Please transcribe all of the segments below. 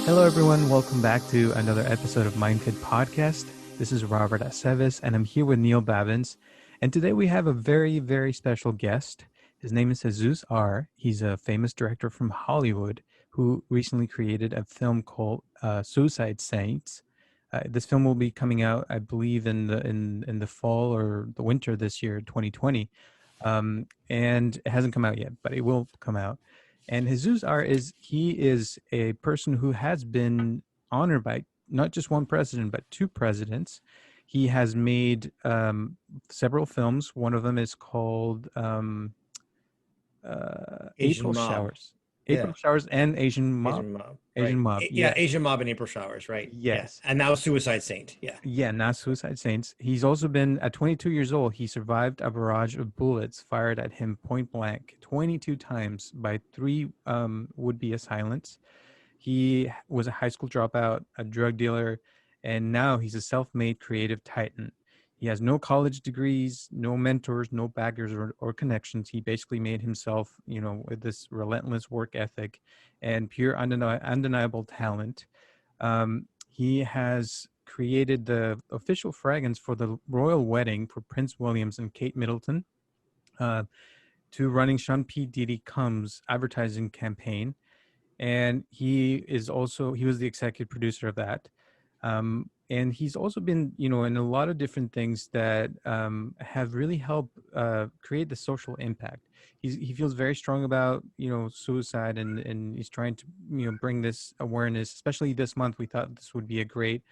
Hello, everyone. Welcome back to another episode of MindFit Podcast. This is Robert Aceves, and I'm here with Neil Babins. And today we have a very, very special guest. His name is Hezues R. He's a famous director from Hollywood who recently created a film called Suicide Saints. This film will be coming out, I believe, in the fall or the winter this year, 2020. And it hasn't come out yet, but it will come out. And Hezues R is a person who has been honored by not just one president, but two presidents. He has made several films. One of them is called Asian April Mob. Showers. Yeah. April Showers and Asian Mob. Asian Mob. Asian Right. Mob. Yeah. Yeah. Asian Mob and April Showers. Right. Yeah. Yes. And now Suicide Saint. Yeah. Yeah, not Suicide Saints. He's also been, at 22 years old, he survived a barrage of bullets fired at him point blank 22 times by three would-be assailants. He was a high school dropout, a drug dealer, and now he's a self-made creative titan. He has no college degrees, no mentors, no backers or connections. He basically made himself, with this relentless work ethic and pure undeniable talent. He has created the official fragrance for the royal wedding for Prince Williams and Kate Middleton, to running Sean P. Diddy Combs advertising campaign. And he was the executive producer of that. And he's also been, in a lot of different things that have really helped create the social impact. He feels very strong about, suicide, and he's trying to, bring this awareness, especially this month. We thought this would be a great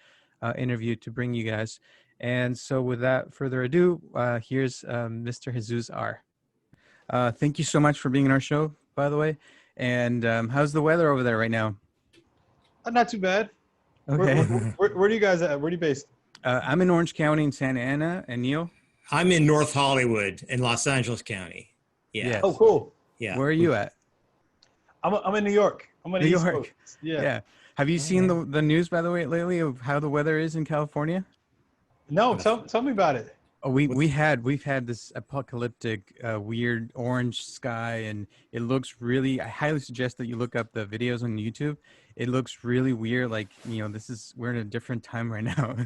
interview to bring you guys. And so without further ado, here's Mr. Hezues R. Thank you so much for being on our show, by the way. And how's the weather over there right now? Not too bad. Okay. Where do you guys at? Where are you based? I'm in Orange County in Santa Ana. And Neil? I'm in North Hollywood in Los Angeles County. Yeah. Yes. Oh, cool. Yeah. Where are you at? I'm in New York. I'm in New East York. Coast. Yeah. Have you seen the news, by the way, lately of how the weather is in California? No, tell me about it. Oh, we've had this apocalyptic, weird orange sky, and it looks really. I highly suggest that you look up the videos on YouTube. It looks really weird. Like, we're in a different time right now.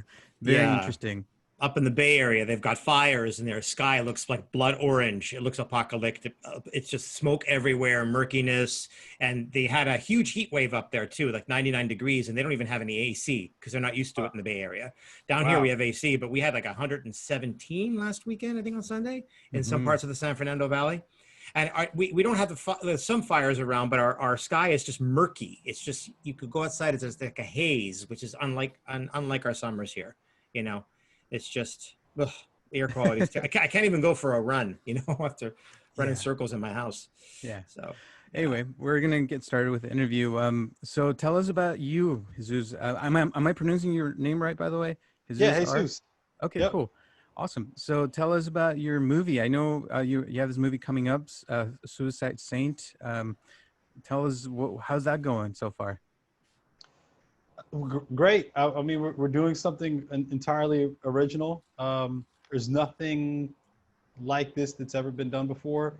Very Yeah. interesting. Up in the Bay Area, they've got fires and their sky looks like blood orange. It looks apocalyptic. It's just smoke everywhere, murkiness. And they had a huge heat wave up there too, like 99 degrees, and they don't even have any AC because they're not used to it in the Bay Area. Down here we have AC, but we had like 117 last weekend, I think on Sunday, in some parts of the San Fernando Valley. And we don't have there's some fires around, but our sky is just murky. It's just, you could go outside, it's just like a haze, which is unlike our summers here, It's just, the air quality is I can't even go for a run, after running circles in my house. Yeah. So anyway, we're going to get started with the interview. So tell us about you, Hezues. Am I pronouncing your name right, by the way? Hezues yeah, Hezues. Okay, yep. Cool. Awesome. So tell us about your movie. I know you have this movie coming up, Suicide Saint. Tell us, how's that going so far? Great. I mean, we're doing something entirely original. There's nothing like this that's ever been done before.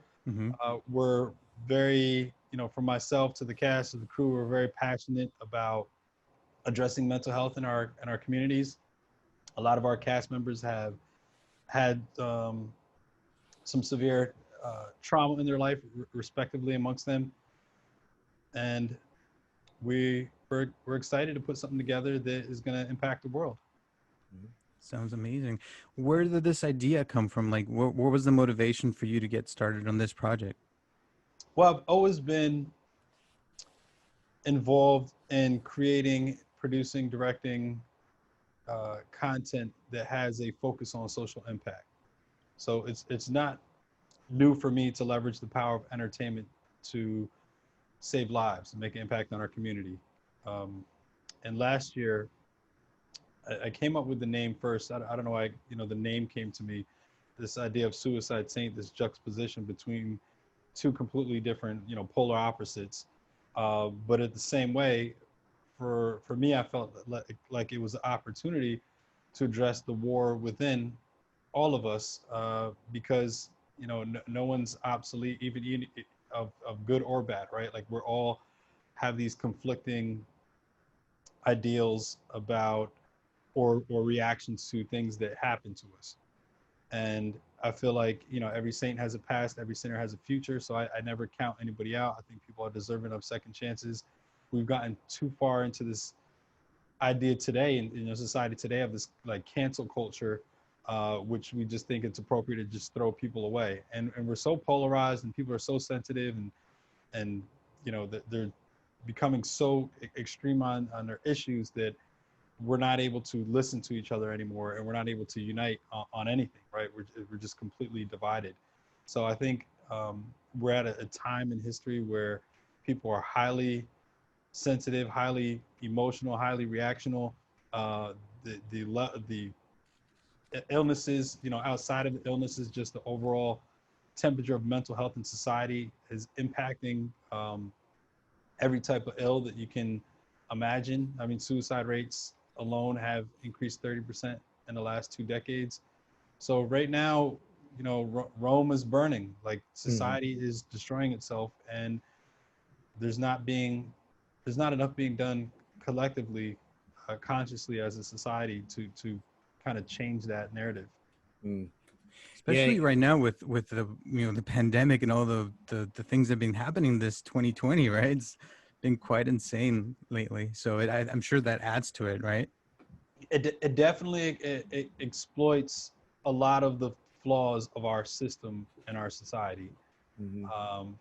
We're very, from myself to the cast of the crew, we're very passionate about addressing mental health in our communities. A lot of our cast members have had some severe trauma in their life, respectively, amongst them, and we're excited to put something together that is going to impact the world. Sounds amazing. Where did this idea come from? Like, what was the motivation for you to get started on this project? Well, I've always been involved in creating, producing, directing content that has a focus on social impact. So it's not new for me to leverage the power of entertainment to save lives and make an impact on our community. And last year, I came up with the name first. I don't know why, the name came to me. This idea of Suicide Saint, this juxtaposition between two completely different, polar opposites. But at the same way, for me, I felt like it was an opportunity to address the war within all of us, because, no one's obsolete, even of good or bad, right? Like, we're all have these conflicting ideals about or reactions to things that happen to us. And I feel like, you know, every saint has a past, every sinner has a future. So I never count anybody out. I think people are deserving of second chances. We've gotten too far into this idea today in society today of this like cancel culture, which we just think it's appropriate to just throw people away. And we're so polarized and people are so sensitive and you know, they're becoming so extreme on their issues that we're not able to listen to each other anymore, and we're not able to unite on anything, right? We're just completely divided. So I think we're at a time in history where people are highly sensitive, highly emotional, highly reactional. The illnesses, you know, outside of the illnesses, just the overall temperature of mental health in society is impacting every type of ill that you can imagine. I mean, suicide rates alone have increased 30% in the last 2 decades. So right now, you know, Rome is burning. Like society is destroying itself, and there's not enough being done collectively, consciously as a society to kind of change that narrative. Mm. Yeah. Especially right now with the, you know, the pandemic and all the things that have been happening this 2020, right? It's been quite insane lately. So I'm sure that adds to it, right? It definitely it exploits a lot of the flaws of our system and our society,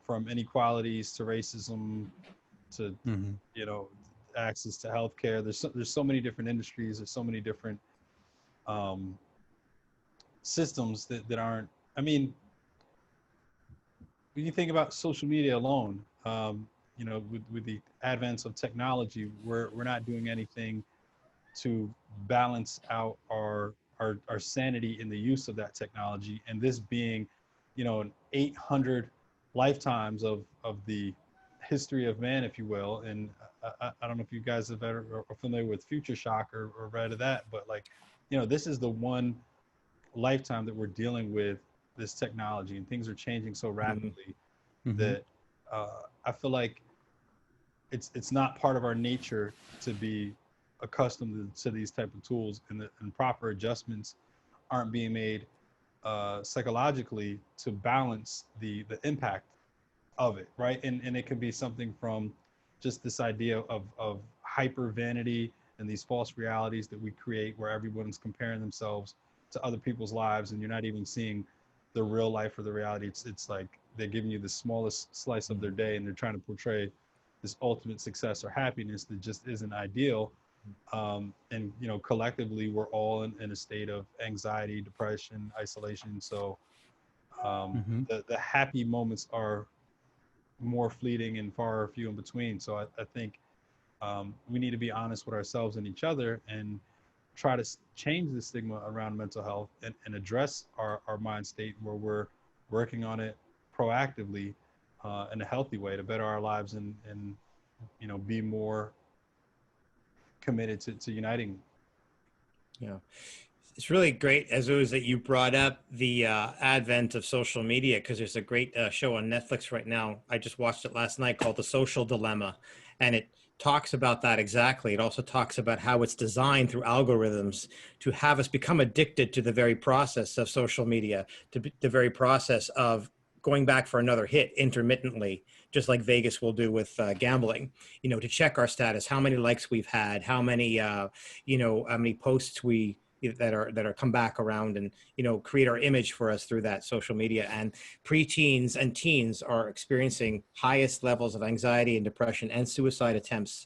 from inequalities to racism to you know, access to healthcare. There's so many different industries. There's so many different systems that aren't. I mean, when you think about social media alone, you know, with the advance of technology, we're not doing anything to balance out our sanity in the use of that technology. And this being, you know, an 800 lifetimes of the history of man, if you will. And I don't know if you guys have ever are familiar with Future Shock or read of that, but like, you know, this is the one lifetime that we're dealing with this technology, and things are changing so rapidly that I feel like it's not part of our nature to be accustomed to these type of tools, and proper adjustments aren't being made psychologically to balance the impact of it, right? And it could be something from just this idea of hyper vanity and these false realities that we create where everyone's comparing themselves to other people's lives, and you're not even seeing the real life or the reality. It's like they're giving you the smallest slice of their day, and they're trying to portray this ultimate success or happiness that just isn't ideal. And you know, collectively, we're all in a state of anxiety, depression, isolation. So the happy moments are more fleeting and far few in between. So I think we need to be honest with ourselves and each other, and try to change the stigma around mental health, and address our mind state where we're working on it proactively in a healthy way to better our lives, and you know, be more committed to uniting. Yeah. It's really great, Hezues, that you brought up the advent of social media, because there's a great show on Netflix right now. I just watched it last night called The Social Dilemma, and it talks about that exactly. It also talks about how it's designed through algorithms to have us become addicted to the very process of social media, to the very process of going back for another hit intermittently, just like Vegas will do with gambling, you know, to check our status, how many likes we've had, how many, you know, how many posts we, that are come back around, and, you know, create our image for us through that social media. And preteens and teens are experiencing highest levels of anxiety and depression and suicide attempts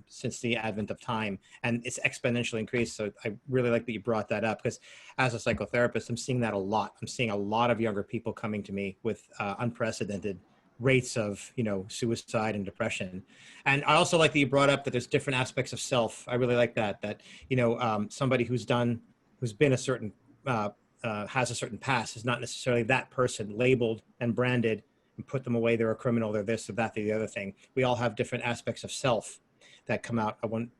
since the advent of time, and it's exponentially increased. So I really like that you brought that up, because as a psychotherapist, I'm seeing that a lot. I'm seeing a lot of younger people coming to me with unprecedented rates of, you know, suicide and depression. And I also like that you brought up that there's different aspects of self. I really like that, you know, somebody who's been a certain, has a certain past is not necessarily that person labeled and branded and put them away. They're a criminal, they're this or that, they're the other thing. We all have different aspects of self that come out at one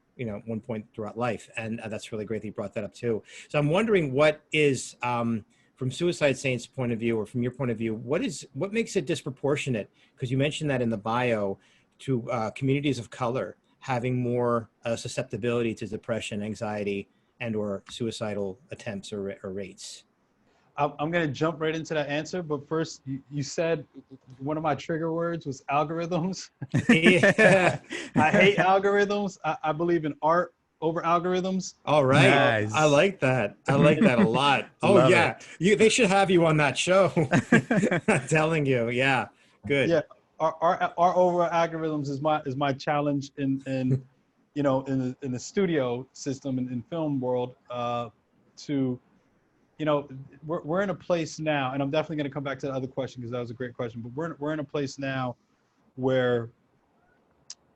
point throughout life. And that's really great that you brought that up too. So I'm wondering, what is, from Suicide Saint's point of view, or from your point of view, what makes it disproportionate? Because you mentioned that in the bio, to communities of color. having more susceptibility to depression, anxiety, and or suicidal attempts or rates? I'm going to jump right into that answer, but first, you said one of my trigger words was algorithms. Yeah. I hate algorithms. I believe in art over algorithms. All right. I Nice. like that. I like that a lot. Oh Love yeah. it. They should have you on that show. I'm telling you. Yeah. Good. Yeah, our over algorithms is my challenge in you know in the studio system and in film world to you know we're in a place now, and I'm definitely going to come back to the other question because that was a great question, but we're in a place now where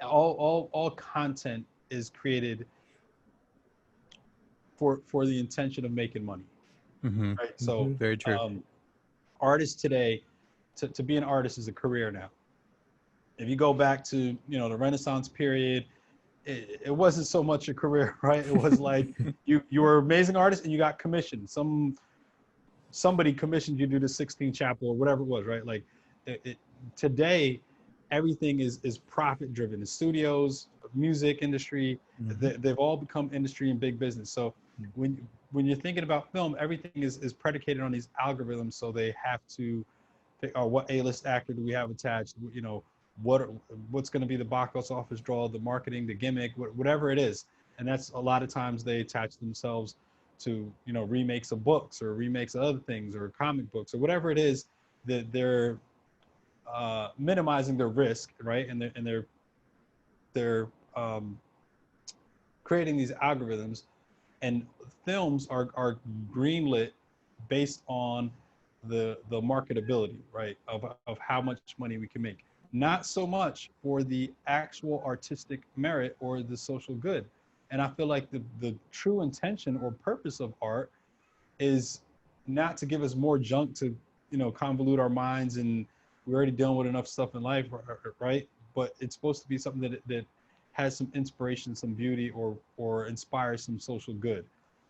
all content is created for the intention of making money, Hmm. right? So Very true. artists today, to be an artist is a career now. If you go back to the Renaissance period, it wasn't so much a career, right? It was like you were an amazing artist and you got commissioned. Somebody commissioned you to do the Sixtine Chapel or whatever it was, right? Like today, everything is profit driven. The studios, music industry, they've all become industry and big business. So when you're thinking about film, everything is predicated on these algorithms. So they have to think, oh, what A-list actor do we have attached? What's going to be the box office draw, the marketing, the gimmick, whatever it is. And that's a lot of times they attach themselves to remakes of books or remakes of other things or comic books or whatever it is that they're minimizing their risk, right? And they're creating these algorithms, and films are greenlit based on the marketability, right? Of how much money we can make. Not so much for the actual artistic merit or the social good. And I feel like the true intention or purpose of art is not to give us more junk to, convolute our minds, and we're already dealing with enough stuff in life, right? But it's supposed to be something that has some inspiration, some beauty, or inspires some social good.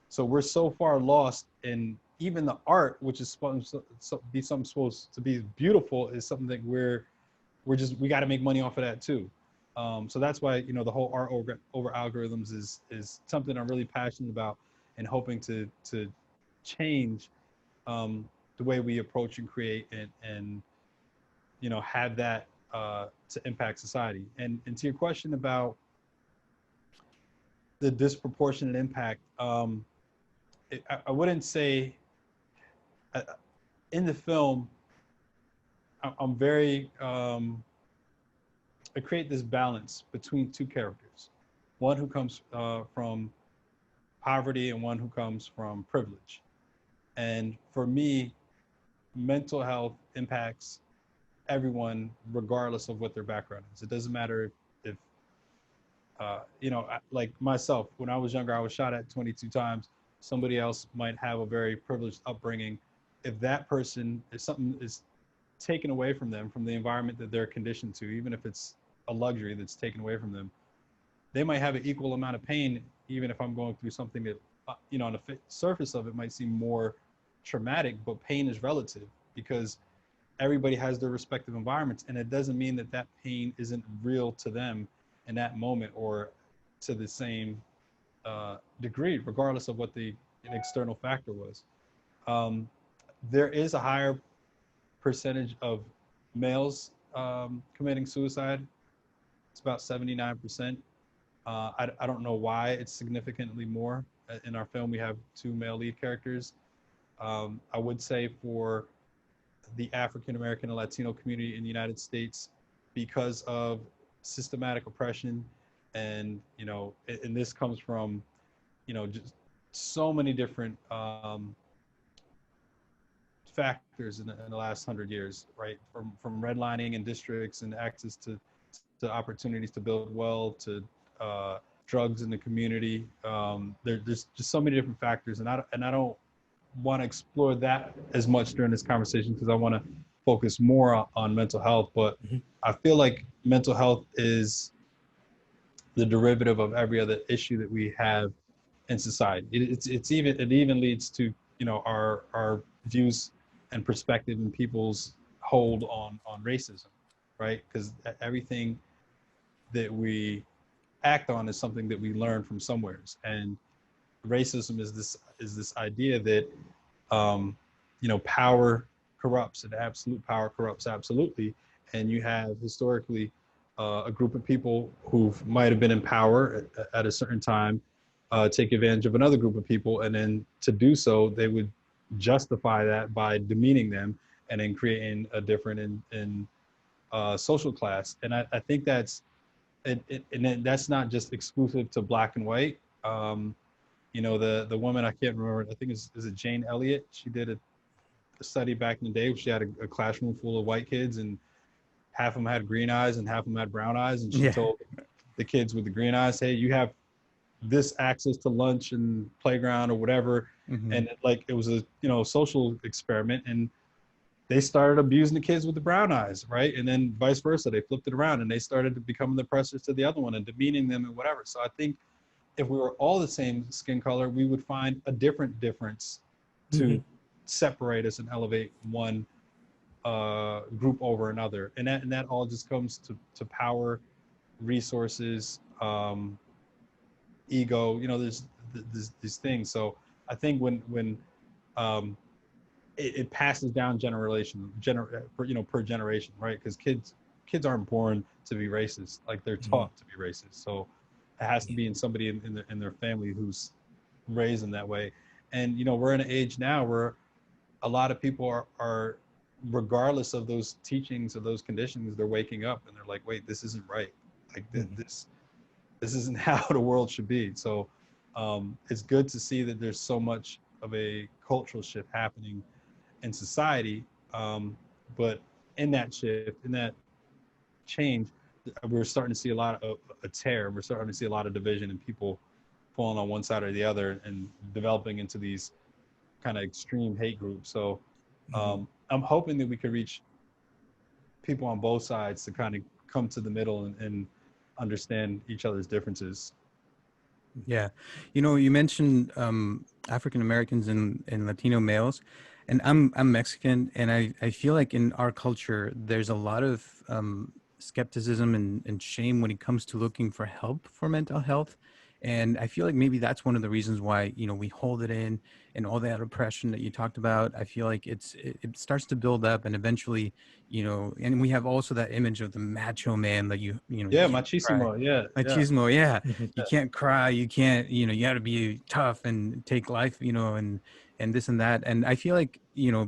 So we're so far lost in even the art, which is supposed to be something supposed to be beautiful, is something that we got to make money off of that too. So that's why the whole art over algorithms is something I'm really passionate about, and hoping to change the way we approach and create and have that to impact society. And to your question about the disproportionate impact, I wouldn't say uh, in the film I'm very I create this balance between two characters, one who comes from poverty and one who comes from privilege. And for me, mental health impacts everyone regardless of what their background is. It doesn't matter if like myself, when I was younger, I was shot at 22 times. Somebody else might have a very privileged upbringing. If that person, if something is taken away from them, from the environment that they're conditioned to, even if it's a luxury that's taken away from them, they might have an equal amount of pain, even if I'm going through something that, on the surface of it might seem more traumatic, but pain is relative because everybody has their respective environments. And it doesn't mean that that pain isn't real to them in that moment or to the same degree, regardless of what the external factor was. There is a higher percentage of males committing suicide. It's about 79%. I don't know why it's significantly more. In our film, we have two male lead characters. I would say for the African American and Latino community in the United States, because of systematic oppression, and and this comes from just so many different factors in the last 100 years, right? From redlining in districts and access to opportunities to build wealth, to drugs in the community. There's just so many different factors, and I don't want to explore that as much during this conversation because I want to focus more on mental health. But I feel like mental health is the derivative of every other issue that we have in society. It even leads to our views and perspective and people's hold on racism, right? Because everything that we act on is something that we learn from somewheres. And racism is this idea that power corrupts, and absolute power corrupts absolutely. And you have historically a group of people who might have been in power at a certain time take advantage of another group of people, and then to do so, they would justify that by demeaning them and then creating a different social class. And I think and then that's not just exclusive to black and white. The woman, I can't remember, I think is it Jane Elliott? She did a study back in the day where she had a classroom full of white kids, and half of them had green eyes and half of them had brown eyes. And she Yeah. told the kids with the green eyes, hey, you have this access to lunch and playground or whatever. Mm-hmm. And like, it was a, social experiment, and they started abusing the kids with the brown eyes, right? And then vice versa, they flipped it around and they started to become the oppressors to the other one and demeaning them and whatever. So I think if we were all the same skin color, we would find a different difference to separate us and elevate one group over another. And that all just comes to power, resources, ego. There's these things. So I think when it passes down per generation, right? Because kids aren't born to be racist, like they're taught to be racist. So it has to be in somebody in their family who's raised in that way. And we're in an age now where a lot of people are regardless of those teachings, of those conditions, they're waking up and they're like, wait, this isn't right. Like this isn't how the world should be. So it's good to see that there's so much of a cultural shift happening in society. But in that shift, in that change, we're starting to see a lot of a tear. We're starting to see a lot of division and people falling on one side or the other and developing into these kind of extreme hate groups. So I'm hoping that we can reach people on both sides to kind of come to the middle and understand each other's differences. Yeah. You mentioned African Americans and Latino males, and I'm Mexican, and I feel like in our culture there's a lot of skepticism and shame when it comes to looking for help for mental health. And I feel like maybe that's one of the reasons why, we hold it in, and all that oppression that you talked about. I feel like it starts to build up, and eventually, and we have also that image of the macho man that you Yeah, can't cry. machismo. Yeah, yeah. Machismo, yeah. You Yeah. can't cry, you can't, you got to be tough and take life, and this and that. And I feel like,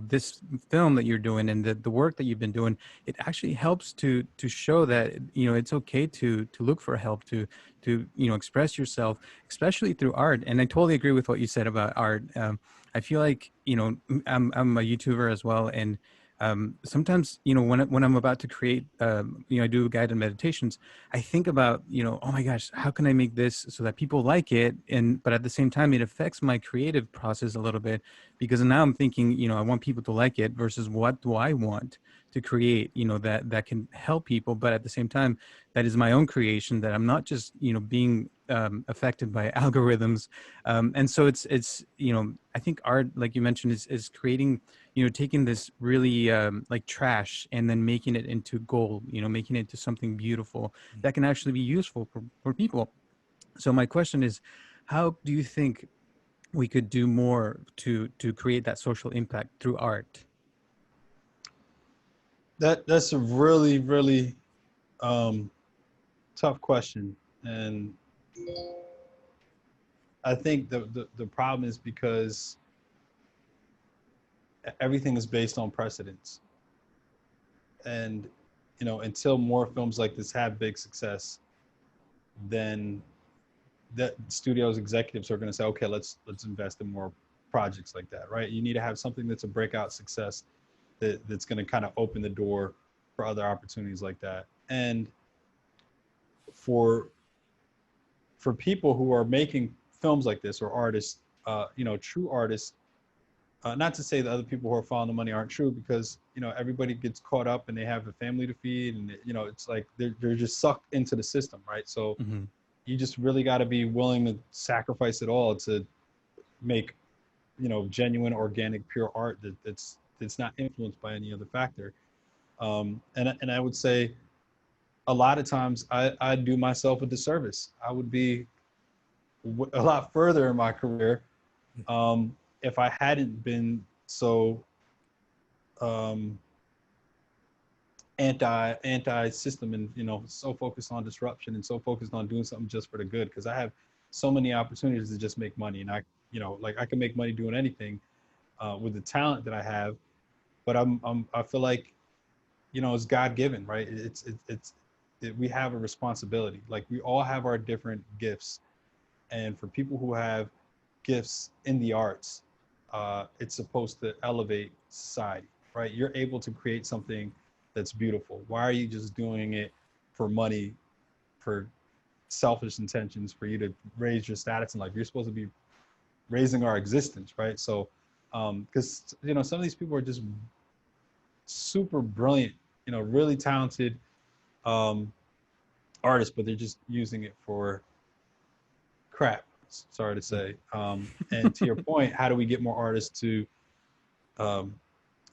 this film that you're doing and the work that you've been doing, it actually helps to show that, it's okay to look for help, to express yourself, especially through art. And I totally agree with what you said about art. I feel like, I'm a YouTuber as well, and sometimes, when I'm about to create, I do guided meditations, I think about, oh my gosh, how can I make this so that people like it? But at the same time, it affects my creative process a little bit, because now I'm thinking, I want people to like it versus what do I want to create, that can help people. But at the same time, that is my own creation, that I'm not just, being affected by algorithms. And so it's, I think art, like you mentioned, is creating, taking this really like trash and then making it into gold, making it into something beautiful that can actually be useful for people. So my question is, how do you think we could do more to create that social impact through art? That's a really, really um, tough question. And I think the problem is because everything is based on precedence. And, until more films like this have big success, then that studios executives are going to say, okay, let's invest in more projects like that, right? You need to have something that's a breakout success that's going to kind of open the door for other opportunities like that. And for people who are making films like this, or artists, true artists, not to say that other people who are following the money aren't true, because everybody gets caught up and they have a family to feed, and it's like they're just sucked into the system, right? So Mm-hmm. you just really got to be willing to sacrifice it all to make genuine, organic, pure art that's not influenced by any other factor. And I would say a lot of times I do myself a disservice. I would be a lot further in my career if I hadn't been so um, anti system, and so focused on disruption and so focused on doing something just for the good, because I have so many opportunities to just make money, and like I can make money doing anything with the talent that I have, but I feel like it's God given, right? We have a responsibility. Like, we all have our different gifts, and for people who have gifts in the arts, it's supposed to elevate society, right? You're able to create something that's beautiful. Why are you just doing it for money, for selfish intentions, for you to raise your status in life? You're supposed to be raising our existence, right? So, because some of these people are just super brilliant, really talented artists, but they're just using it for crap. Sorry to say. And to your point, how do we get more artists to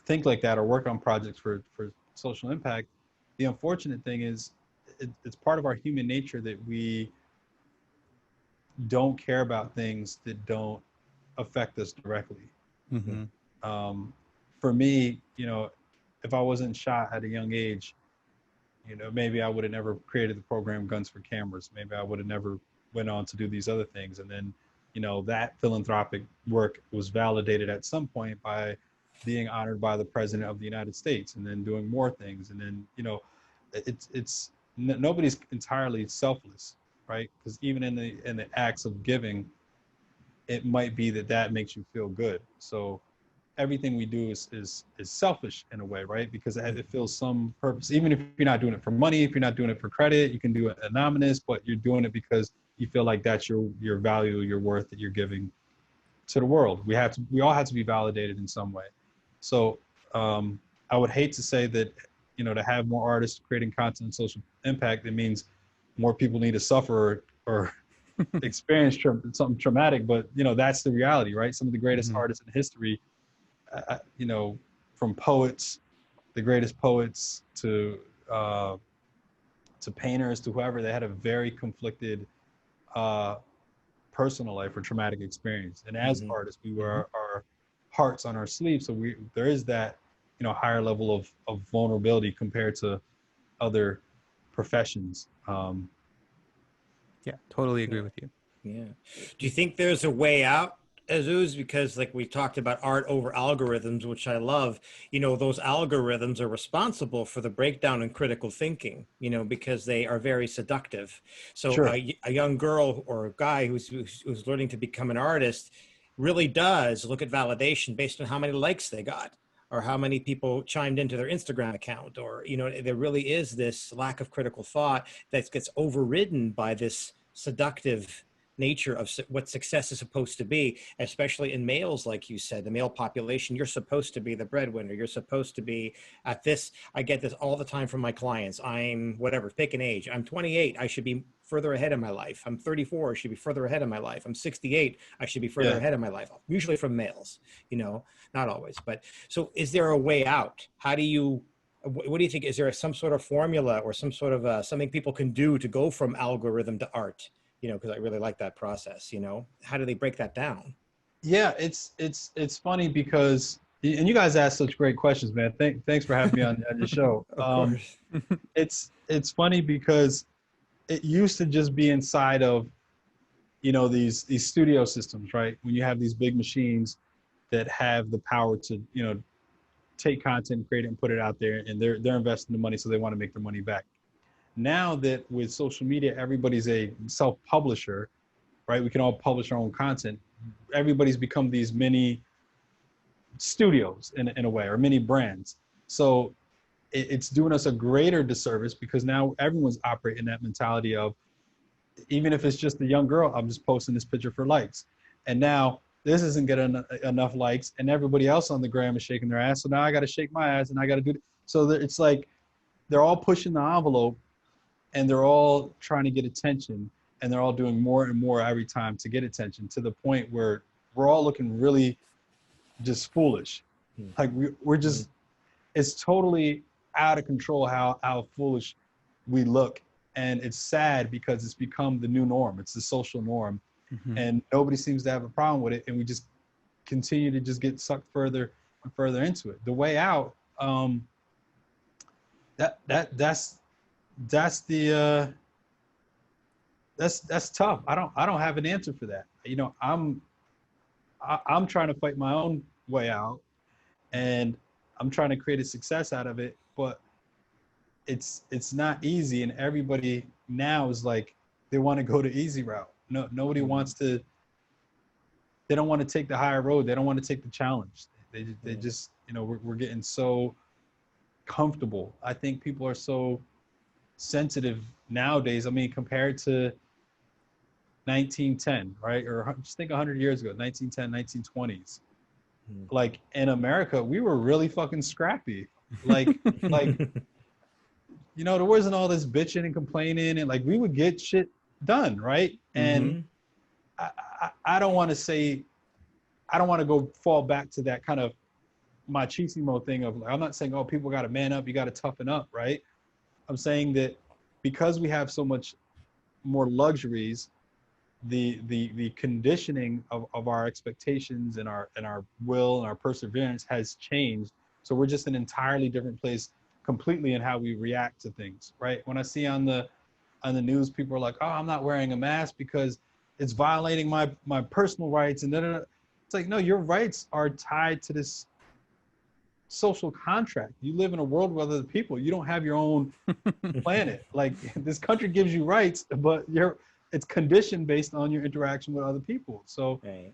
think like that or work on projects for social impact? The unfortunate thing is, it's part of our human nature that we don't care about things that don't affect us directly. Mm-hmm. For me, if I wasn't shot at a young age, maybe I would have never created the program Guns for Cameras. Maybe I would have never went on to do these other things. And then, that philanthropic work was validated at some point by being honored by the President of the United States, and then doing more things. And then, nobody's entirely selfless, right? Because even in the acts of giving, it might be that makes you feel good. So everything we do is selfish in a way, right? Because it feels some purpose. Even if you're not doing it for money, if you're not doing it for credit, you can do it anonymous, but you're doing it because you feel like that's your value, your worth that you're giving to the world. We all have to be validated in some way. So I would hate to say that, to have more artists creating content and social impact, it means more people need to suffer or experience something traumatic, but that's the reality, right? Some of the greatest Mm-hmm. artists in history, from poets, the greatest poets, to painters, to whoever, they had a very conflicted personal life or traumatic experience. And as Mm-hmm. artists, we wear our hearts on our sleeves, so there is that higher level of vulnerability compared to other professions. Yeah, totally agree Yeah. with you. Yeah. Do you think there's a way out, Hezues? Because like we talked about art over algorithms, which I love, those algorithms are responsible for the breakdown in critical thinking, because they are very seductive. So Sure. a young girl or a guy who's learning to become an artist really does look at validation based on how many likes they got, or how many people chimed into their Instagram account, or, there really is this lack of critical thought that gets overridden by this seductive nature of what success is supposed to be, especially in males. Like you said, the male population, you're supposed to be the breadwinner, you're supposed to be at this. I get this all the time from my clients. I'm whatever, pick an age. I'm 28, I should be further ahead in my life. I'm 34, I should be further ahead in my life. I'm 68, I should be further Yeah. ahead in my life. Usually from males, not always. But so is there a way out? How do you, what do you think? Is there some sort of formula or some sort of something people can do to go from algorithm to art? Because I really like that process. How do they break that down? Yeah, it's funny because, and you guys ask such great questions, man. Thanks for having me on your show. Of course. It's funny because it used to just be inside of these studio systems, right? When you have these big machines that have the power to take content, create it, and put it out there, and they're investing the money, so they want to make their money back. Now that with social media, everybody's a self-publisher, right? We can all publish our own content. Everybody's become these mini studios in a way, or mini brands. So it's doing us a greater disservice, because now everyone's operating that mentality of, even if it's just a young girl, I'm just posting this picture for likes. And now this isn't getting enough likes, and everybody else on the gram is shaking their ass. So now I got to shake my ass, and I got to do it. So it's like they're all pushing the envelope, and they're all trying to get attention, and they're all doing more and more every time to get attention, to the point where we're all looking really just foolish. Like we're just, it's totally out of control how foolish we look. And it's sad because it's become the new norm. It's the social norm. Mhm. And nobody seems to have a problem with it. And we just continue to just get sucked further and further into it. The way out, that's the that's tough. I don't have an answer for that. You know, I'm trying to fight my own way out, and I'm trying to create a success out of it, but it's not easy, and everybody now is like they want to go the easy route. No, nobody wants to. They don't want to take the higher road. They don't want to take the challenge. They just, you know, we're getting so comfortable. I think people are so sensitive nowadays. I mean, compared to 1910, right? Or just think 100 years ago, 1910, 1920s. Like in America, we were really fucking scrappy. Like, you know, there wasn't all this bitching and complaining, and like we would get shit done, right? And I don't want to say, I don't want to go fall back to that kind of machismo thing of, I'm not saying, oh, people got to man up, you got to toughen up, right? I'm saying that because we have so much more luxuries, the conditioning of our expectations and our will and our perseverance has changed. So we're just an entirely different place completely in how we react to things, right? When I see on the news, people are like, oh, I'm not wearing a mask because it's violating my personal rights, and then it's like, no, your rights are tied to this social contract. You live in a world with other people. You don't have your own planet. Like, this country gives you rights, but it's conditioned based on your interaction with other people. So Right.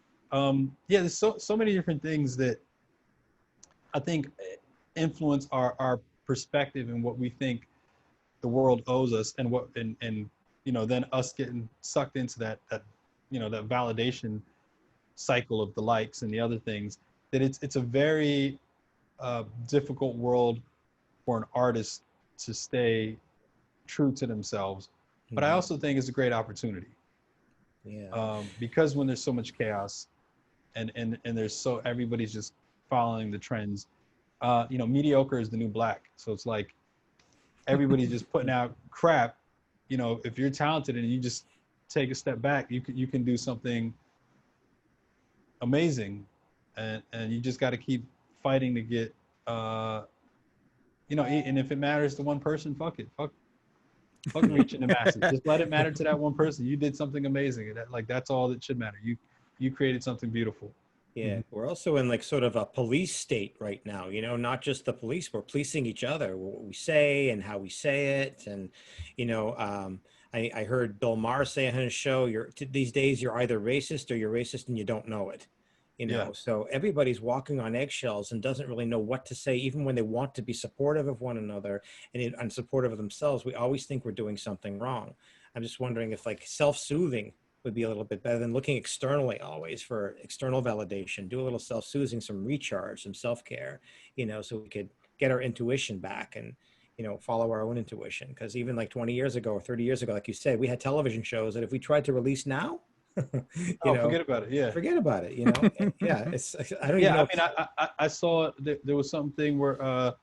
Yeah, there's so many different things that I think influence our perspective and what we think the world owes us, and what and you know, then us getting sucked into that you know, that validation cycle of the likes and the other things, that it's a very difficult world for an artist to stay true to themselves. But I also think it's a great opportunity. Yeah. Because when there's so much chaos and there's so, everybody's just following the trends, you know, mediocre is the new black. So it's like everybody's just putting out crap. You know, if you're talented and you just take a step back, you can do something amazing, and you just got to keep fighting to get you know, and if it matters to one person, fuck it, fuck reaching the masses. Just let it matter to that one person. You did something amazing, and that's all that should matter. You created something beautiful. Yeah, we're also in like sort of a police state right now, you know, not just the police, we're policing each other, what we say and how we say it. And, you know, I heard Bill Maher say on his show, these days you're either racist or you're racist and you don't know it, you know. Yeah. So everybody's walking on eggshells and doesn't really know what to say, even when they want to be supportive of one another and supportive of themselves. We always think we're doing something wrong. I'm just wondering if like self-soothing would be a little bit better than looking externally always for external validation. Do a little self-soothing, some recharge, some self-care, you know, so we could get our intuition back and, you know, follow our own intuition. Because even like 20 years ago or 30 years ago, like you said, we had television shows that if we tried to release now, you know, Forget about it. Yeah. forget about it, you know. Yeah, it's, I don't even Yeah, know. I mean, I saw there was something where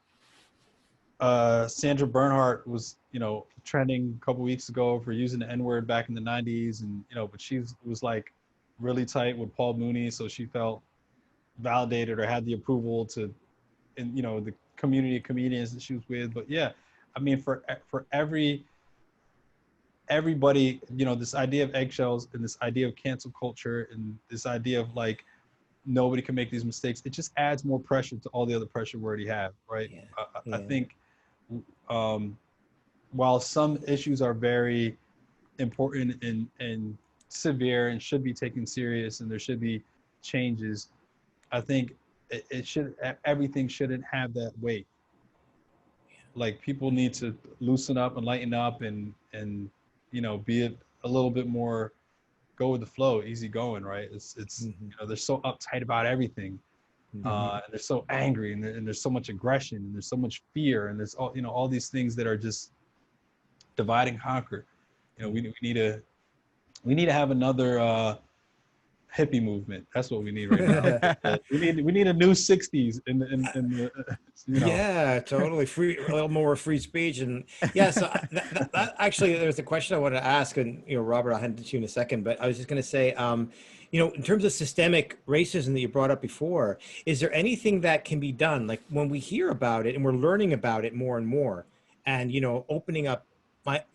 Sandra Bernhardt was, you know, trending a couple weeks ago for using the N-word back in the 90s, and you know, but she was like really tight with Paul Mooney, so she felt validated or had the approval to, and you know, the community of comedians that she was with. But yeah, I mean, for everybody, you know, this idea of eggshells and this idea of cancel culture and this idea of like nobody can make these mistakes, it just adds more pressure to all the other pressure we already have, right? Yeah. I think while some issues are very important and severe and should be taken serious and there should be changes, I think it should, everything shouldn't have that weight. Like people need to loosen up and lighten up and you know, be a little bit more go with the flow, easy going, right? It's you know, they're so uptight about everything. And they're so angry, and there's so much aggression, and there's so much fear, and there's all, you know, all these things that are just divide and conquer. You know, we need to have another hippie movement. That's what we need right now. We need a new '60s in the you know. Yeah, totally free, a little more free speech, and yeah. So that actually, there's a question I wanted to ask, and Robert, I'll hand it to you in a second. But I was just going to say, in terms of systemic racism that you brought up before, is there anything that can be done? Like when we hear about it and we're learning about it more and more, and opening up.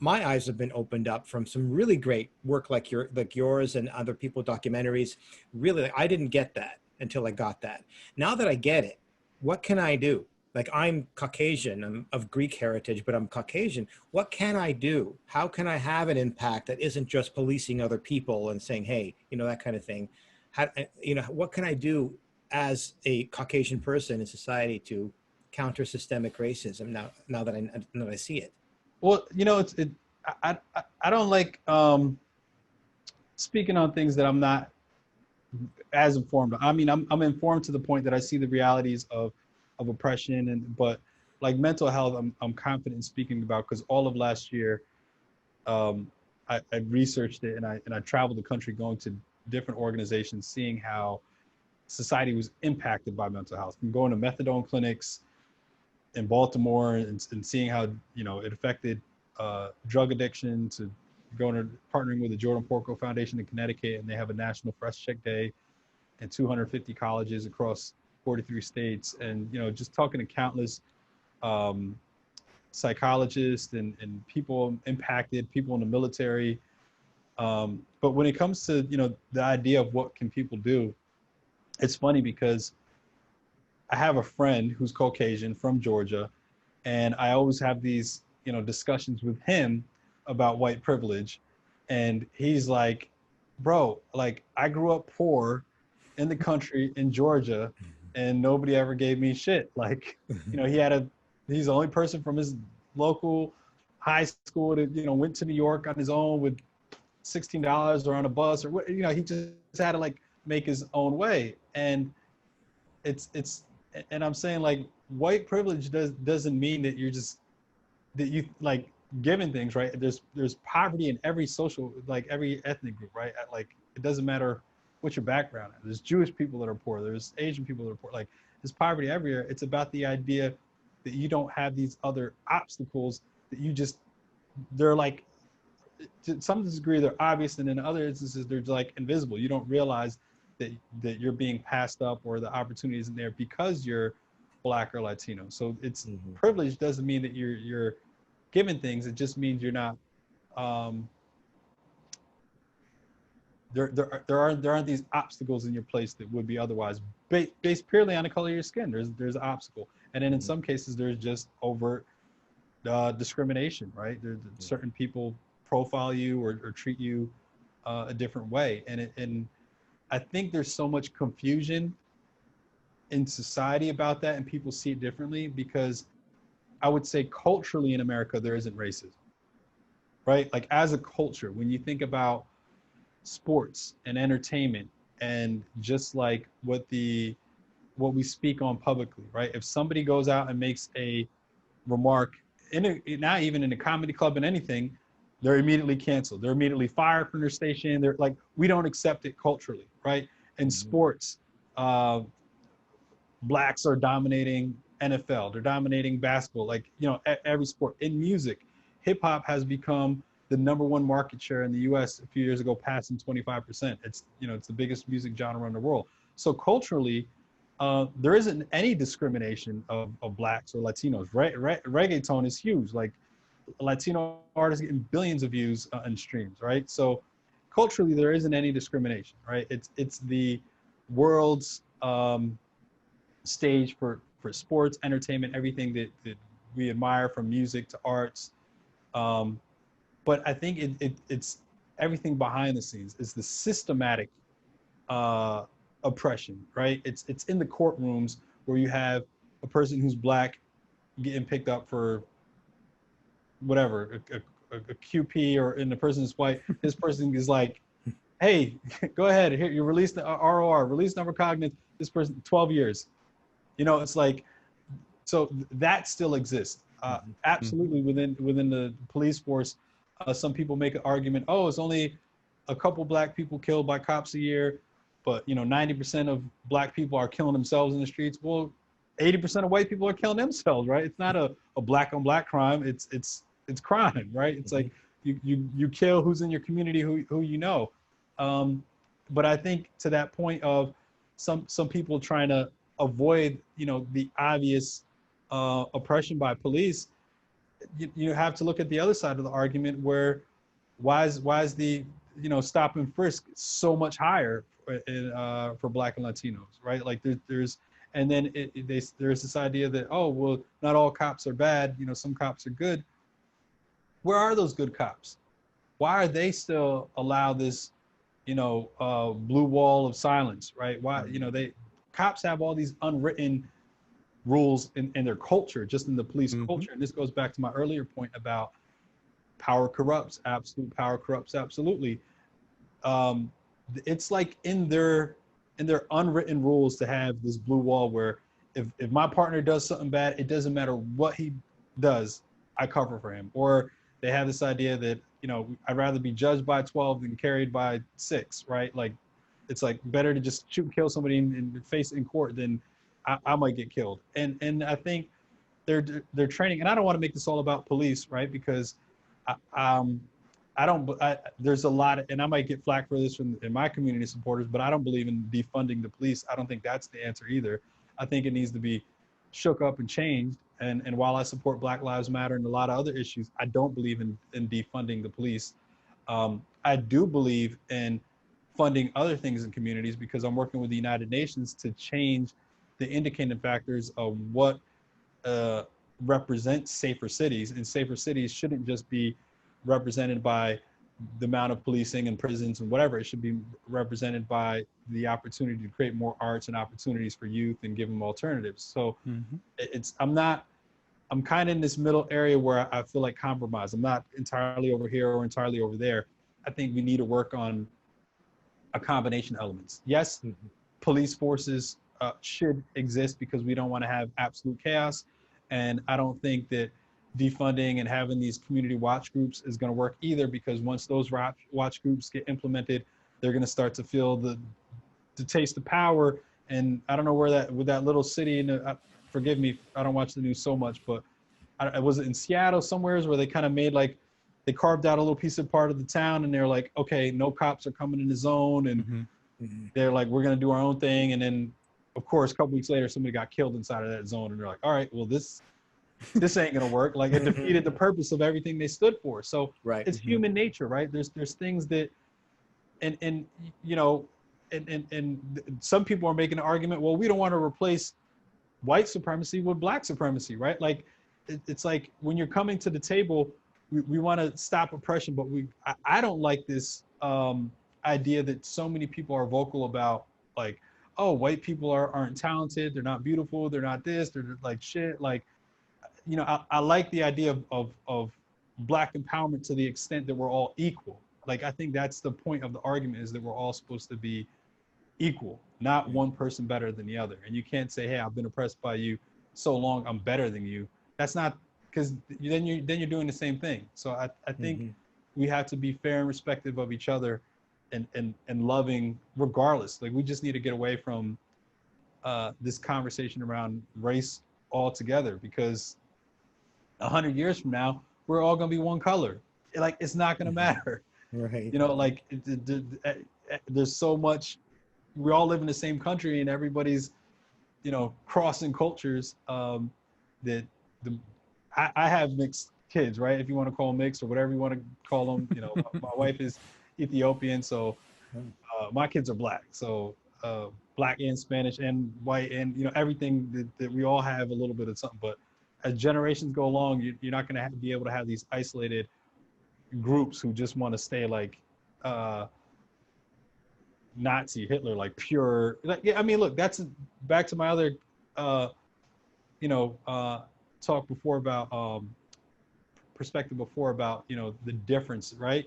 My eyes have been opened up from some really great work like yours and other people documentaries. Really, I didn't get that until I got that. Now that I get it, what can I do? Like I'm Caucasian, I'm of Greek heritage, but I'm Caucasian. What can I do? How can I have an impact that isn't just policing other people and saying, hey, that kind of thing? How, what can I do as a Caucasian person in society to counter systemic racism now that I see it? Well, I don't like speaking on things that I'm not as informed. I mean, I'm informed to the point that I see the realities of oppression, but like mental health, I'm confident in speaking about, because all of last year, I researched it, and I traveled the country going to different organizations, seeing how society was impacted by mental health. From going to methadone clinics in Baltimore and seeing how it affected drug addiction, to going to partnering with the Jordan Porco Foundation in Connecticut, and they have a National Fresh Check Day in 250 colleges across 43 states, and just talking to countless psychologists and people impacted, people in the military. But when it comes to the idea of what can people do, it's funny because I have a friend who's Caucasian from Georgia, and I always have these discussions with him about white privilege, and he's like, bro, like I grew up poor in the country in Georgia, and nobody ever gave me shit. Like, he's the only person from his local high school that went to New York on his own with $16 or on a bus, or what, he just had to like make his own way. And and I'm saying, like, white privilege doesn't mean that you like given things, right? There's poverty in every social, like every ethnic group, right? Like it doesn't matter what your background is. There's Jewish people that are poor, there's Asian people that are poor, like there's poverty everywhere. It's about the idea that you don't have these other obstacles that they're like, to some degree they're obvious, and in other instances they're like invisible. You don't realize that you're being passed up, or the opportunity isn't there because you're Black or Latino. So it's privilege doesn't mean that you're given things. It just means you're not there aren't these obstacles in your place that would be otherwise based purely on the color of your skin. There's an obstacle, and then in some cases there's just overt discrimination, right? Certain people profile you or treat you a different way, and I think there's so much confusion in society about that, and people see it differently, because I would say culturally in America there isn't racism, right? Like as a culture, when you think about sports and entertainment, and just like what we speak on publicly, right? If somebody goes out and makes a remark not even in a comedy club and anything, they're immediately canceled. They're immediately fired from their station. They're like, we don't accept it culturally, right? In sports, Blacks are dominating NFL. They're dominating basketball, like, every sport. In music, hip hop has become the #1 market share in the US a few years ago, passing 25%. It's, it's the biggest music genre in the world. So culturally, there isn't any discrimination of Blacks or Latinos. Reggaeton is huge. Like Latino artists getting billions of views and streams, right? So culturally, there isn't any discrimination, right? It's the world's stage for sports, entertainment, everything that we admire, from music to arts. But I think it's everything behind the scenes. It's the systematic oppression, right? It's in the courtrooms where you have a person who's Black getting picked up for whatever, a QP, or in the person's white, this person is like, hey, go ahead, here, you release the ROR, release number cognate, this person, 12 years. It's like, so that still exists. Absolutely within the police force. Some people make an argument, oh, it's only a couple Black people killed by cops a year. but 90% of black people are killing themselves in the streets. Well, 80% of white people are killing themselves, right? It's not a black on black crime. It's crime, right? It's like you kill who's in your community, who you know. But I think to that point of some people trying to avoid the obvious oppression by police, you have to look at the other side of the argument where why is the stop and frisk so much higher for black and Latinos, right? Like there's and then there's this idea that, oh well, not all cops are bad, some cops are good. Where are those good cops? Why are they still allow this blue wall of silence, right? Why they cops have all these unwritten rules in their culture, just in the police culture. And this goes back to my earlier point about power corrupts. Absolute power corrupts absolutely. It's like in their unwritten rules to have this blue wall where if my partner does something bad, it doesn't matter what he does, I cover for him. Or they have this idea that I'd rather be judged by 12 than carried by 6, right? Like it's like better to just shoot and kill somebody and face it in court than I might get killed. And I think they're training, and I don't want to make this all about police, right? Because there's a lot of, and I might get flack for this in my community supporters, but I don't believe in defunding the police. I don't think that's the answer either. I think it needs to be shook up and changed. And while I support Black Lives Matter and a lot of other issues, I don't believe in defunding the police. I do believe in funding other things in communities because I'm working with the United Nations to change the indicating factors of what represents safer cities. And safer cities shouldn't just be represented by the amount of policing and prisons and whatever. It should be represented by the opportunity to create more arts and opportunities for youth and give them alternatives. So I'm kind of in this middle area where I feel like compromise. I'm not entirely over here or entirely over there. I think we need to work on a combination of elements. Yes, police forces should exist because we don't want to have absolute chaos. And I don't think that defunding and having these community watch groups is going to work either, because once those watch groups get implemented, they're going to start to feel the taste of power. And I don't know where that little city forgive me, I don't watch the news so much, but was it in Seattle somewhere where they kind of made like, they carved out a little piece of part of the town and they're like, okay, no cops are coming in the zone. And they're like, we're going to do our own thing. And then of course, a couple weeks later, somebody got killed inside of that zone. And they're like, all right, well, this ain't going to work. Like it defeated the purpose of everything they stood for. So it's human nature, right? There's things that, and some people are making an argument, well, we don't want to replace white supremacy with black supremacy, right? Like it's like when you're coming to the table, we want to stop oppression, but I don't like this idea that so many people are vocal about, like, oh, white people aren't talented, they're not beautiful, they're not this, they're like shit. Like, I like the idea of black empowerment to the extent that we're all equal. Like, I think that's the point of the argument, is that we're all supposed to be equal, not one person better than the other. And you can't say, hey, I've been oppressed by you so long, I'm better than you. That's not, because then you're doing the same thing. So I think we have to be fair and respectful of each other and loving regardless. Like, we just need to get away from this conversation around race altogether, because 100 years from now, we're all gonna be one color. Like, it's not gonna matter. Right. Like there's so much, we all live in the same country and everybody's, crossing cultures. I have mixed kids, right? If you want to call them mixed or whatever you want to call them. My wife is Ethiopian, so my kids are black. So black and Spanish and white and everything that we all have a little bit of something. But as generations go along, you're not going to be able to have these isolated groups who just want to stay like Nazi Hitler, like pure. Like, yeah, I mean, look, that's back to my other talk before about perspective before about the difference, right?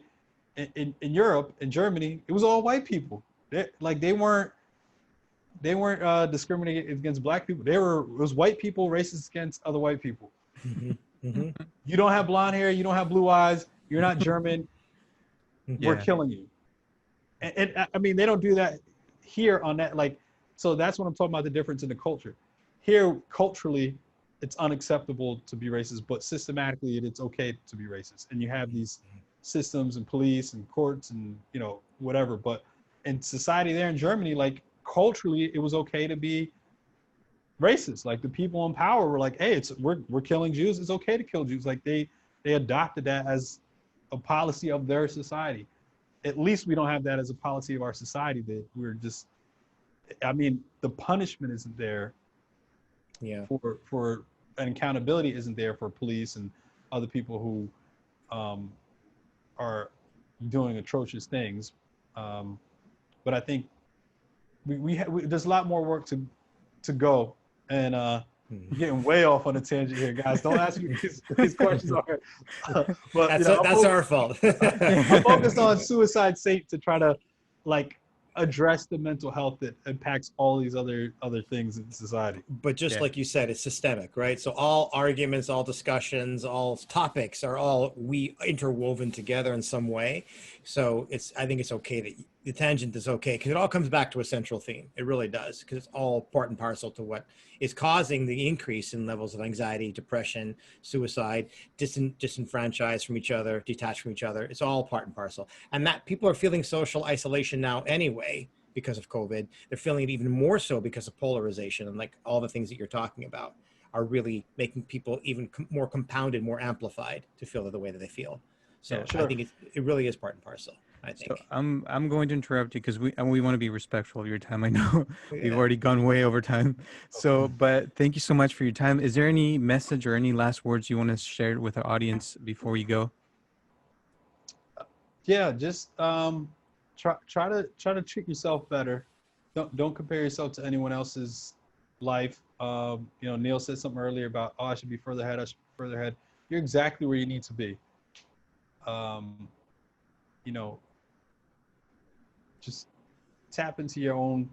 In Europe, in Germany, it was all white people. They weren't discriminating against black people. It was white people racist against other white people. You don't have blonde hair, you don't have blue eyes, you're not German, we're killing you. And I mean, they don't do that here on that, like, so that's what I'm talking about, the difference in the culture. Here, culturally, it's unacceptable to be racist, but systematically, it's okay to be racist. And you have these systems and police and courts and, you know, whatever. But in society there in Germany, like, culturally, it was okay to be racist. Like, the people in power were like, hey, we're killing Jews. It's okay to kill Jews. Like, they adopted that as a policy of their society. At least we don't have that as a policy of our society, that we're just, I mean, the punishment isn't there. Yeah. For and accountability isn't there for police and other people who are doing atrocious things. But I think we there's a lot more work to go. And getting way off on a tangent here, guys. Don't ask me these questions. But that's our fault. I'm focused on Suicide Saint to try to, like, address the mental health that impacts all these other things in society. But just like you said, it's systemic, right? So all arguments, all discussions, all topics are all interwoven together in some way. So I think it's okay that the tangent is okay, because it all comes back to a central theme. It really does, because it's all part and parcel to what is causing the increase in levels of anxiety, depression, suicide, disenfranchised from each other, detached from each other. It's all part and parcel. And that people are feeling social isolation now anyway because of COVID. They're feeling it even more so because of polarization, and like all the things that you're talking about are really making people even more compounded, more amplified to feel the way that they feel. So Yeah, sure. I think it really is part and parcel, I think. So I'm going to interrupt you because we want to be respectful of your time. I know we've already gone way over time. So, but thank you so much for your time. Is there any message or any last words you want to share with our audience before you go? Yeah, just try to treat yourself better. Don't compare yourself to anyone else's life. You know, Neil said something earlier about, oh, I should be further ahead. I should be further ahead. You're exactly where you need to be. You know, just tap into your own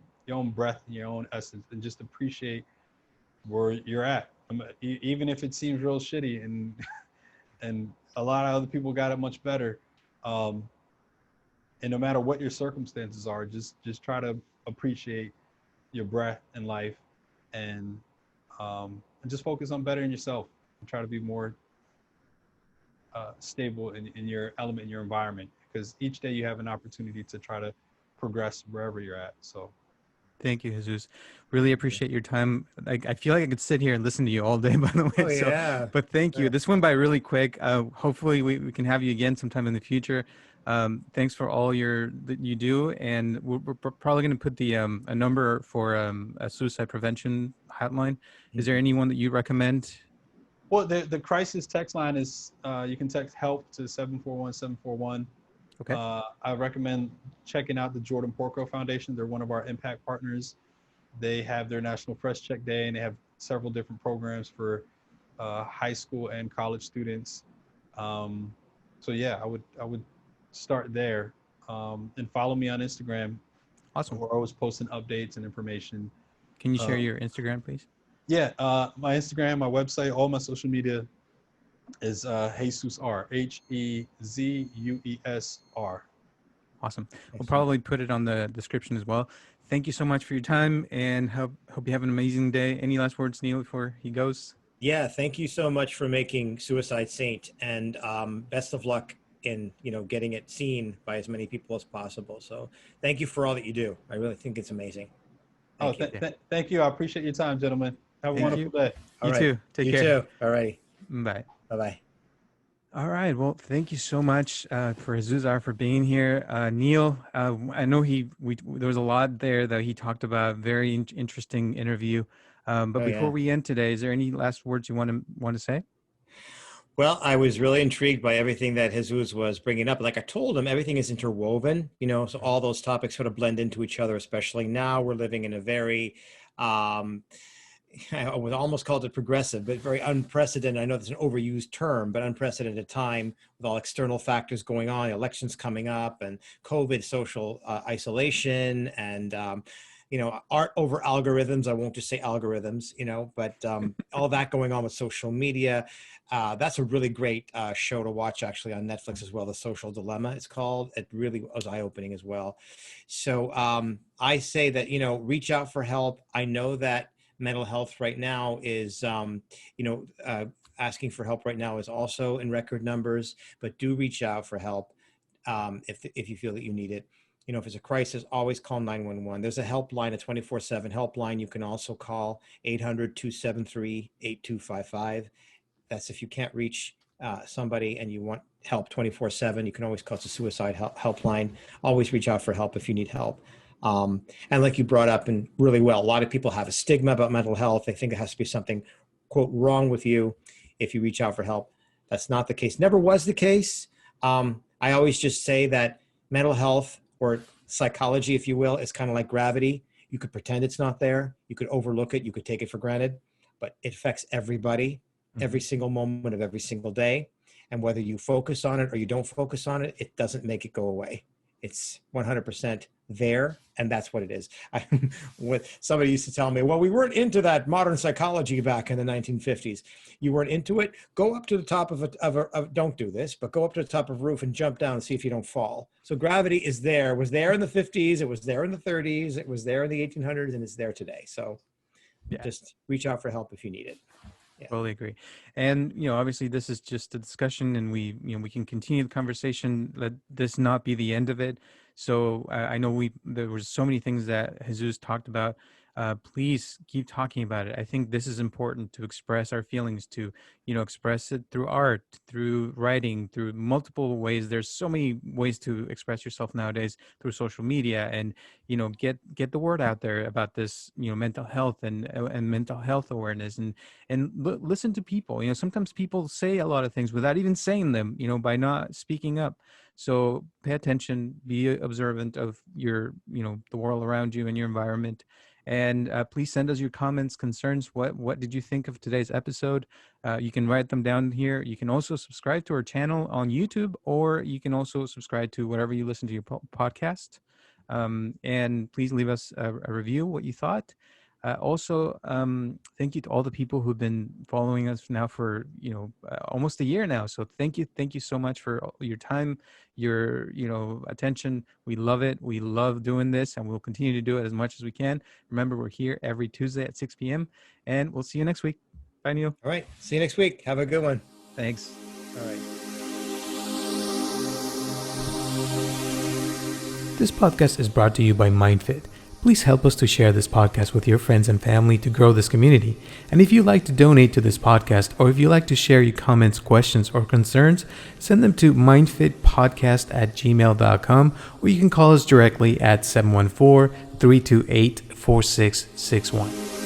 breath and your own essence, and just appreciate where you're at. Even if it seems real shitty, and a lot of other people got it much better. And no matter what your circumstances are, just try to appreciate your breath and life, and just focus on bettering yourself, and try to be more stable in your element, in your environment, because each day you have an opportunity to try to progress wherever you're at. So thank you, Jesus. Really appreciate your time. I feel like I could sit here and listen to you all day, by the way. Oh, yeah. But thank you. This went by really quick. Hopefully we can have you again sometime in the future. Thanks for all that you do. And we're probably going to put a number for a suicide prevention hotline. Is there anyone that you recommend? Well, the crisis text line is, you can text help to 741-741. Okay. I recommend checking out the Jordan Porco Foundation. They're one of our impact partners. They have their National Press Check Day, and they have several different programs for high school and college students. So yeah, I would start there, and follow me on Instagram. Awesome. We're always posting updates and information. Can you share your Instagram, please? Yeah, my Instagram, my website, all my social media is Hezues R, Hezues R. Awesome. We'll probably put it on the description as well. Thank you so much for your time, and hope you have an amazing day. Any last words, Neil, before he goes? Yeah, thank you so much for making Suicide Saint, and best of luck in getting it seen by as many people as possible. So thank you for all that you do. I really think it's amazing. Thank you. I appreciate your time, gentlemen. Have a wonderful day. You too. Take care. You too. All righty. Bye. Bye-bye. All right. Well, thank you so much for Hezues R for being here. Neil, I know there was a lot there that he talked about. Very interesting interview. But before we end today, is there any last words you want to say? Well, I was really intrigued by everything that Hezues was bringing up. Like I told him, everything is interwoven, so all those topics sort of blend into each other, especially now we're living in a very, I would almost call it progressive, but very unprecedented. I know that's an overused term, but unprecedented time with all external factors going on, elections coming up, and COVID, social isolation, and art over algorithms. I won't just say algorithms, but all that going on with social media. That's a really great show to watch actually on Netflix as well. The Social Dilemma, it's called. It really was eye-opening as well. So I say that, reach out for help. I know that mental health right now is, asking for help right now is also in record numbers, but do reach out for help if you feel that you need it. If it's a crisis, always call 911. There's a helpline, a 24/7 helpline. You can also call 800-273-8255. That's if you can't reach somebody and you want help 24/7, you can always call. It's a suicide helpline. Always reach out for help if you need help. And like you brought up, and really well, a lot of people have a stigma about mental health. They think it has to be something, quote, wrong with you if you reach out for help. That's not the case. Never was the case. I always just say that mental health, or psychology, if you will, is kind of like gravity. You could pretend it's not there. You could overlook it. You could take it for granted, but it affects everybody, every single moment of every single day. And whether you focus on it or you don't focus on it, it doesn't make it go away. It's 100% there, and that's what it is. Somebody used to tell me, well, we weren't into that modern psychology back in the 1950s. You weren't into it? Go up to the top of don't do this, but go up to the top of a roof and jump down and see if you don't fall. So gravity is there. It was there in the 50s. It was there in the 30s. It was there in the 1800s, and it's there today. So just reach out for help if you need it. Yeah. Totally agree. And, obviously this is just a discussion, and we can continue the conversation. Let this not be the end of it. So I know there was so many things that Jesus talked about. Please keep talking about it. I think this is important to express our feelings, to, express it through art, through writing, through multiple ways. There's so many ways to express yourself nowadays through social media, and, get the word out there about this, mental health and mental health awareness, and listen to people. Sometimes people say a lot of things without even saying them, by not speaking up. So pay attention, be observant of your, the world around you and your environment. And please send us your comments, concerns. What did you think of today's episode? You can write them down here. You can also subscribe to our channel on YouTube, or you can also subscribe to whatever you listen to your podcast. And please leave us a review, what you thought. Also, thank you to all the people who've been following us now for, almost a year now. So thank you so much for your time, your, attention. We love it. We love doing this, and we'll continue to do it as much as we can. Remember, we're here every Tuesday at 6 p.m. and we'll see you next week. Bye, Neil. All right. See you next week. Have a good one. Thanks. All right. This podcast is brought to you by MindFit. Please help us to share this podcast with your friends and family to grow this community. And if you'd like to donate to this podcast, or if you'd like to share your comments, questions, or concerns, send them to mindfitpodcast@gmail.com, or you can call us directly at 714-328-4661.